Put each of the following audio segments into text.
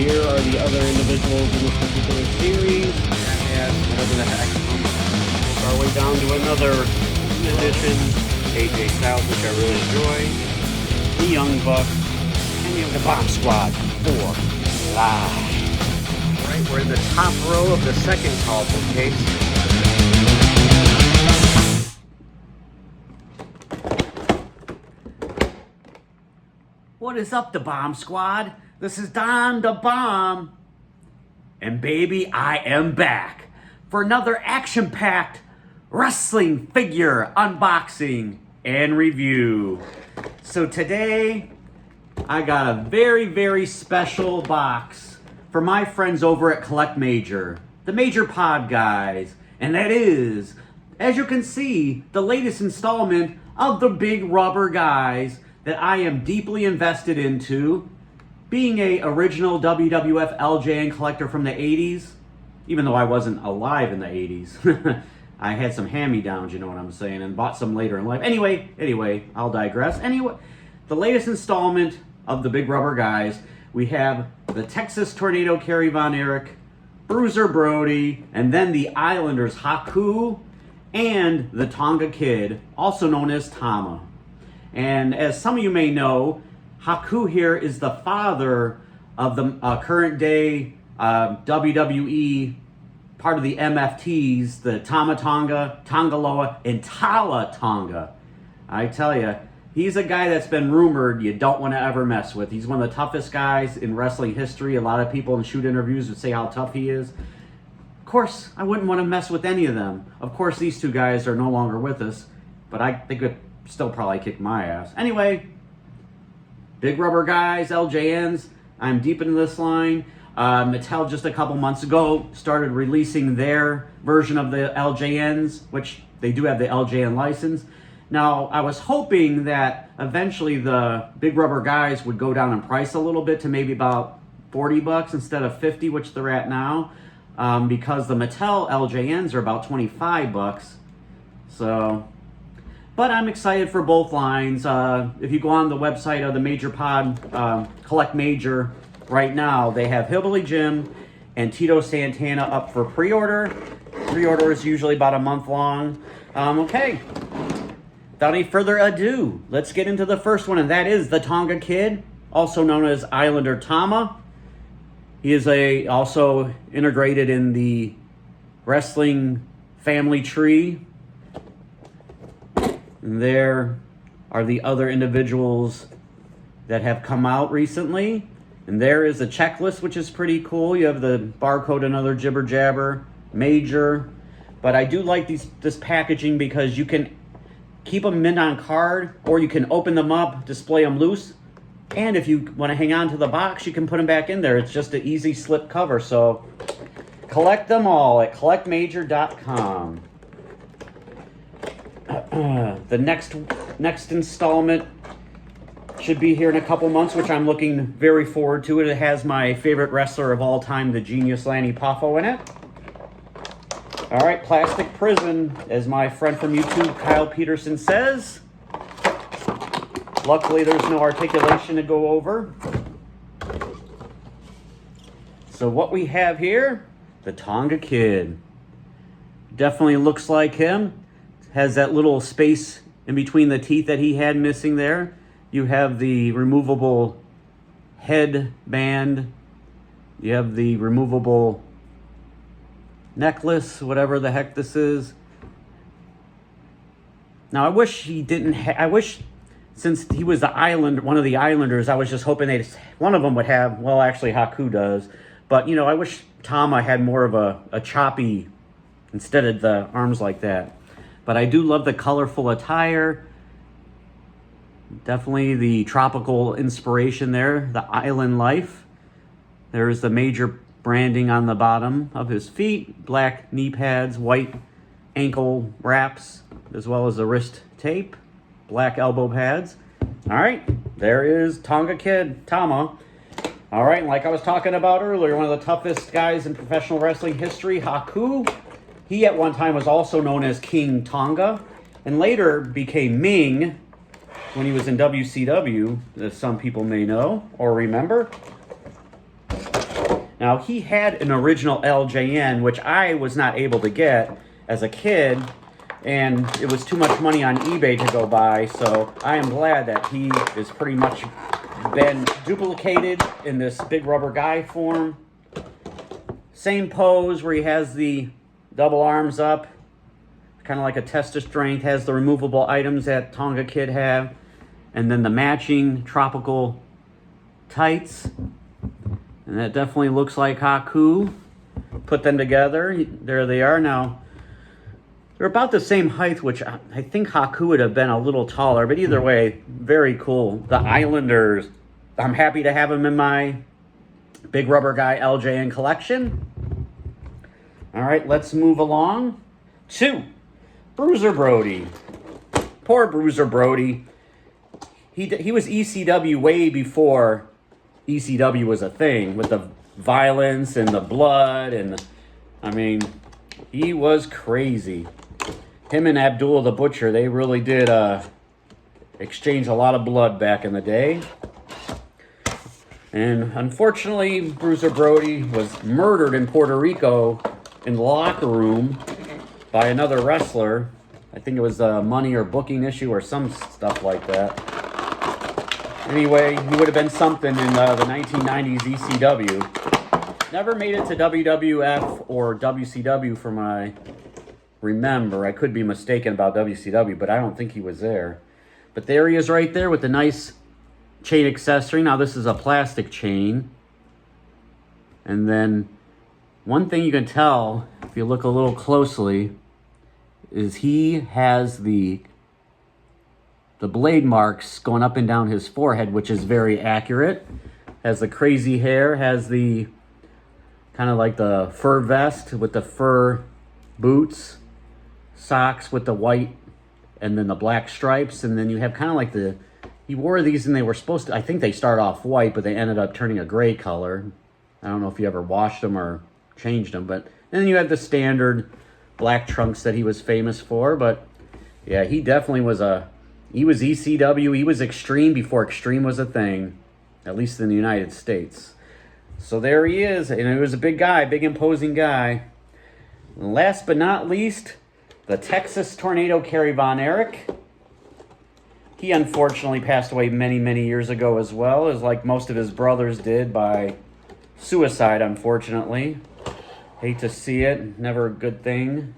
here are the other individuals in this particular series. Yes, whatever the heck. Work our way down to another edition. AJ Styles, which I really enjoy. The Young Bucks. And you have the Bomb Squad 4 live. Alright, we're in the top row of the second tall bookcase. What is up, the Bomb Squad? This is Don the Bomb. And baby, I am back for another action-packed wrestling figure unboxing and review. So today, I got a very, very special box for my friends over at Collect Major, the Major Pod guys. And that is, as you can see, the latest installment of the Big Rubber Guys that I am deeply invested into. Being a original WWF LJN collector from the 80s, even though I wasn't alive in the 80s. I had some hand-me-downs, you know what I'm saying, and bought some later in life. Anyway, I'll digress. Anyway, the latest installment of the Big Rubber Guys, we have the Texas Tornado Kerry Von Erich, Bruiser Brody, and then the Islanders Haku, and the Tonga Kid, also known as Tama. And as some of you may know, Haku here is the father of the current day WWE, part of the MFTs, the Tama Tonga, Tongaloa, and Tala Tonga. I tell you, he's a guy that's been rumored you don't want to ever mess with. He's one of the toughest guys in wrestling history. A lot of people in shoot interviews would say how tough he is. Of course, I wouldn't want to mess with any of them. Of course, these two guys are no longer with us, but they could still probably kick my ass. Anyway, Big Rubber Guys, LJNs, I'm deep into this line. Mattel just a couple months ago started releasing their version of the LJNs, which they do have the LJN license. Now, I was hoping that eventually the Big Rubber Guys would go down in price a little bit to maybe about 40 bucks instead of 50, which they're at now, because the Mattel LJNs are about 25 bucks. So, but I'm excited for both lines. If you go on the website of the Major Pod, Collect Major, right now, they have Hillbilly Jim and Tito Santana up for pre-order. Pre-order is usually about a month long. Okay, without any further ado, let's get into the first one, and that is the Tonga Kid, also known as Islander Tama. He is also integrated in the wrestling family tree. And there are the other individuals that have come out recently. And there is a checklist, which is pretty cool. You have the barcode, another jibber jabber, major. But I do like this packaging because you can keep them mint on card, or you can open them up, display them loose. And if you want to hang on to the box, you can put them back in there. It's just an easy slip cover. So collect them all at collectmajor.com. The next installment should be here in a couple months, which I'm looking very forward to. It has my favorite wrestler of all time, the Genius Lanny Poffo, in it. All right, Plastic Prison, as my friend from YouTube, Kyle Peterson, says. Luckily, there's no articulation to go over. So what we have here, the Tonga Kid. Definitely looks like him. Has that little space in between the teeth that he had missing there. You have the removable headband. You have the removable necklace, whatever the heck this is. Now, I wish he didn't I wish, since he was one of the Islanders, I was just hoping one of them would have, well, actually Haku does. But, you know, I wish Tama had more of a choppy, instead of the arms like that. But I do love the colorful attire. Definitely the tropical inspiration there, the island life. There's the major branding on the bottom of his feet, black knee pads, white ankle wraps, as well as the wrist tape, black elbow pads. All right, there is Tonga Kid, Tama. All right, like I was talking about earlier, one of the toughest guys in professional wrestling history, Haku. He at one time was also known as King Tonga, and later became Ming when he was in WCW, as some people may know or remember. Now, he had an original LJN, which I was not able to get as a kid, and it was too much money on eBay to go buy, so I am glad that he is pretty much been duplicated in this big rubber guy form. Same pose where he has the double arms up, kind of like a test of strength, has the removable items that Tonga Kid have, and then the matching tropical tights. And that definitely looks like Haku. Put them together. There they are. Now, they're about the same height, which I think Haku would have been a little taller. But either way, very cool. The Islanders. I'm happy to have them in my Big Rubber Guy LJN collection. All right, let's move along to Bruiser Brody. Poor Bruiser Brody. He was ECW way before ECW was a thing, with the violence and the blood, and I mean, he was crazy. Him and Abdul the Butcher, they really did exchange a lot of blood back in the day. And unfortunately, Bruiser Brody was murdered in Puerto Rico in the locker room by another wrestler. I think it was a money or booking issue or some stuff like that. Anyway, he would have been something in the 1990s ECW. Never made it to WWF or WCW from what I remember. I could be mistaken about WCW, but I don't think he was there. But there he is right there with the nice chain accessory. Now this is a plastic chain. And then one thing you can tell, if you look a little closely, is he has the blade marks going up and down his forehead, which is very accurate. Has the crazy hair, has the kind of like the fur vest with the fur boots, socks with the white and then the black stripes, and then you have kind of like he wore these and they were supposed to, I think they start off white, but they ended up turning a gray color. I don't know if you ever washed them or changed them, but then you have the standard black trunks that he was famous for. But yeah, he definitely was he was ECW, he was Extreme before Extreme was a thing, at least in the United States. So there he is, and he was a big guy, big imposing guy. And last but not least, the Texas Tornado Kerry Von Erich. He unfortunately passed away many, many years ago as well, as like most of his brothers did, by suicide, unfortunately. Hate to see it, never a good thing.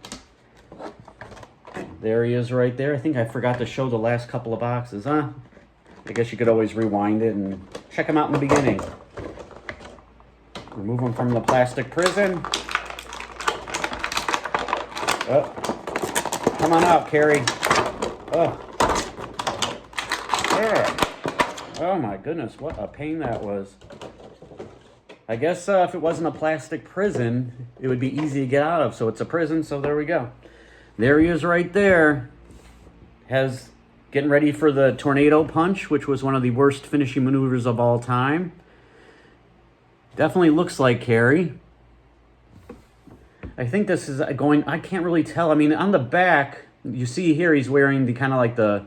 There he is right there. I think I forgot to show the last couple of boxes, huh? I guess you could always rewind it and check him out in the beginning. Remove him from the plastic prison. Oh. Come on out, Kerry. Oh. Oh my goodness, what a pain that was. I guess if it wasn't a plastic prison, it would be easy to get out of. So it's a prison, so there we go. There he is right there. Getting ready for the tornado punch, which was one of the worst finishing maneuvers of all time. Definitely looks like Kerry. I think this is I can't really tell. I mean, on the back, you see here he's wearing the kind of like the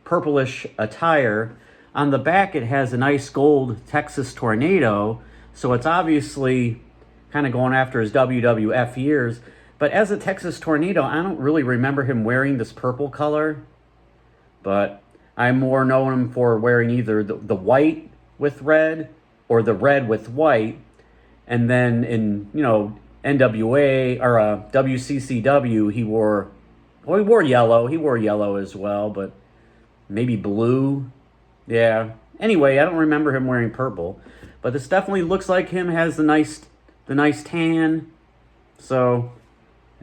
purplish attire. On the back, it has a nice gold Texas Tornado. So it's obviously kind of going after his WWF years. But as a Texas Tornado, I don't really remember him wearing this purple color. But I more know him for wearing either the white with red or the red with white. And then in, NWA or WCCW, he wore yellow. He wore yellow as well, but maybe blue. Yeah. Anyway, I don't remember him wearing purple. But this definitely looks like him, has the nice tan. So,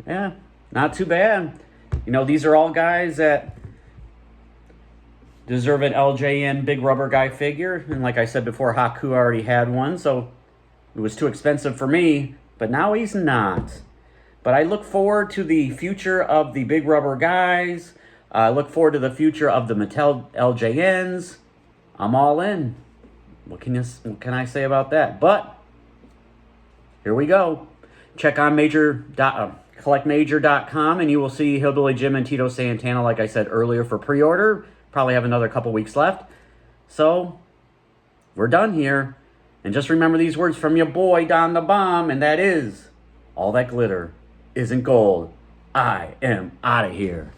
yeah, not too bad. These are all guys that deserve an LJN Big Rubber Guy figure. And like I said before, Haku already had one, so it was too expensive for me. But now he's not. But I look forward to the future of the Big Rubber Guys. I look forward to the future of the Mattel LJNs. I'm all in. What can I say about that? But here we go. Check on collectmajor.com and you will see Hillbilly Jim and Tito Santana, like I said earlier, for pre-order. Probably have another couple weeks left. So we're done here. And just remember these words from your boy, Don the Bomb, and that is, all that glitter isn't gold. I am out of here.